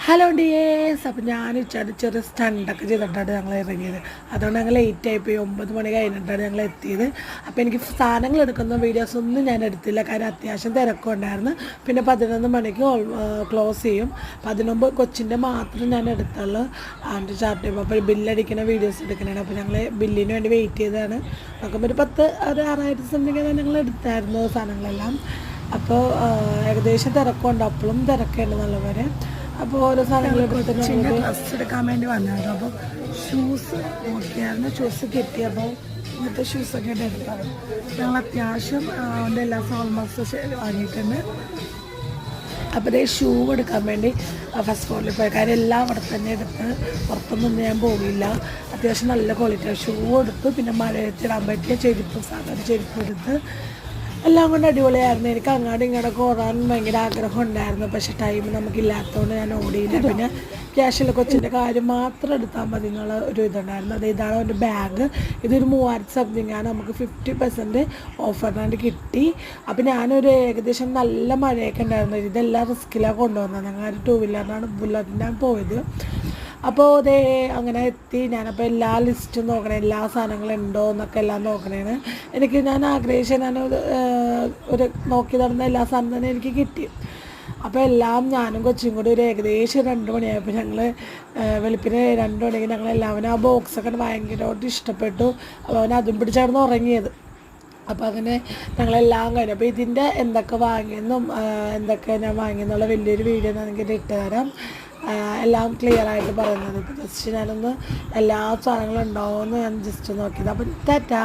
Hello dears. അപ്പോൾ ഞാൻ ചെറിയ സ്റ്റണ്ടൊക്കെ ചെയ്തിട്ടാണ് ഞങ്ങൾ ഇറങ്ങിയത്. അതുകൊണ്ട് ഞങ്ങൾ ലേറ്റായിപ്പോയി. 9 മണി കഴിഞ്ഞിട്ടാണ് ഞങ്ങൾ എത്തിയത്. അപ്പോൾ എനിക്ക് സാധനങ്ങൾ എടുക്കുന്ന വീഡിയോസൊന്നും ഞാൻ എടുത്തില്ല, കാരണം അത്യാവശ്യം തിരക്കുണ്ടായിരുന്നു. പിന്നെ 11 മണിക്ക് ക്ലോസ് ചെയ്യും. അപ്പോൾ അതിനുമുമ്പ് കൊച്ചിൻ്റെ മാത്രം ഞാൻ എടുത്തുള്ളൂ. ആൻഡ് ചാർട്ട് ചെയ്യുമ്പോൾ അപ്പോൾ ബില്ലടിക്കുന്ന വീഡിയോസ് എടുക്കണതാണ്. അപ്പോൾ ഞങ്ങൾ ബില്ലിന് വേണ്ടി വെയിറ്റ് ചെയ്തതാണ്. നോക്കുമ്പോൾ ഒരു 6,000 സംതിങ് ഞങ്ങൾ എടുത്തായിരുന്നു സാധനങ്ങളെല്ലാം. അപ്പോൾ ഏകദേശം തിരക്കുണ്ട്, അപ്പോഴും തിരക്കുണ്ട് നല്ലപോലെ. അപ്പോൾ ഓരോ സാധനങ്ങൾ കൊച്ചിൻ്റെ ഡ്രസ്സ് എടുക്കാൻ വേണ്ടി വന്നായിരുന്നു. അപ്പോൾ ഷൂസ് നോക്കിയായിരുന്നു, ഷൂസ് കിട്ടിയപ്പോൾ ഇങ്ങനത്തെ ഷൂസൊക്കെ ആയിട്ട് എടുത്താണ്. ഞങ്ങൾ അത്യാവശ്യം അതിൻ്റെ എല്ലാ ഓൾമോസ്റ്റ് വാങ്ങിയിട്ടുണ്ട്. അപ്പോൾ ഇതേ ഷൂ എടുക്കാൻ വേണ്ടി ഫസ്റ്റ് ഫ്ലോറിൽ പോയി, കാര്യം എല്ലാം അവിടെ തന്നെ എടുത്ത് പുറത്തൊന്നും ഞാൻ പോകില്ല. അത്യാവശ്യം നല്ല ക്വാളിറ്റി ഷൂ എടുത്ത്, പിന്നെ മഴയത്തിടാൻ പറ്റിയ ചെരുപ്പ്, സാധാരണ ചെരുപ്പ് എടുത്ത് എല്ലാം കൊണ്ട് അടിപൊളിയായിരുന്നു. എനിക്ക് അങ്ങോട്ടും ഇങ്ങോട്ടൊക്കെ ഓടാൻ ഭയങ്കര ആഗ്രഹം ഉണ്ടായിരുന്നു, പക്ഷേ ടൈം നമുക്കില്ലാത്തതുകൊണ്ട് ഞാൻ ഓടിയില്ല. പിന്നെ ക്യാഷിൽ കൊച്ചിൻ്റെ കാര്യം മാത്രം എടുത്താൽ മതി എന്നുള്ള ഒരു ഇതുണ്ടായിരുന്നു. ഇതാണ് ഒരു ബാഗ്. ഇതൊരു 3000 സംതിങ് ആണ്. നമുക്ക് 50% ഓഫറിനായിട്ട് കിട്ടി. അപ്പോൾ ഞാനൊരു ഏകദേശം നല്ല മഴയൊക്കെ ഉണ്ടായിരുന്നു. ഇതെല്ലാം റിസ്ക്കിലാണ് കൊണ്ടുവന്നത്. ഞങ്ങൾ 2 വീലറിനാണ് ബുള്ളറ്റിനാണ് പോയത്. അപ്പോൾ അതേ അങ്ങനെ എത്തി. ഞാനപ്പോൾ എല്ലാ ലിസ്റ്റും നോക്കണേ, എല്ലാ സാധനങ്ങളും ഉണ്ടോ എന്നൊക്കെ എല്ലാം നോക്കണേണ്. ഞാൻ ആഗ്രഹിച്ച ഒരു നോക്കി നടന്ന എല്ലാ സാധനം തന്നെ എനിക്ക് കിട്ടി. അപ്പോൾ എല്ലാം ഞാനും കൊച്ചും കൂടി ഒരു ഏകദേശം 2 മണിയായപ്പോൾ ഞങ്ങൾ വെളുപ്പിന് 2 മണിക്ക് ഞങ്ങളെല്ലാവരും ആ ബോക്സൊക്കെ ഭയങ്കരമായിട്ട് ഇഷ്ടപ്പെട്ടു. അപ്പോൾ അവൻ അതും പിടിച്ചായിരുന്നു ഉറങ്ങിയത്. അപ്പോൾ അങ്ങനെ ഞങ്ങളെല്ലാം കഴിഞ്ഞു. അപ്പോൾ ഇതിൻ്റെ എന്തൊക്കെ വാങ്ങിയെന്നും എന്തൊക്കെ ഞാൻ വാങ്ങിയെന്നുള്ള വലിയൊരു വീഡിയോ എനിക്ക് ഇട്ട് തരാം. എല്ലാം ക്ലിയറായിട്ട് പറയുന്നത്. ഇപ്പോൾ ജസ്റ്റ് ഞാനൊന്ന് എല്ലാ സാധനങ്ങളും ഉണ്ടാവുമെന്ന് ഞാൻ ജസ്റ്റ് നോക്കിയത്. അപ്പം ടാറ്റാ.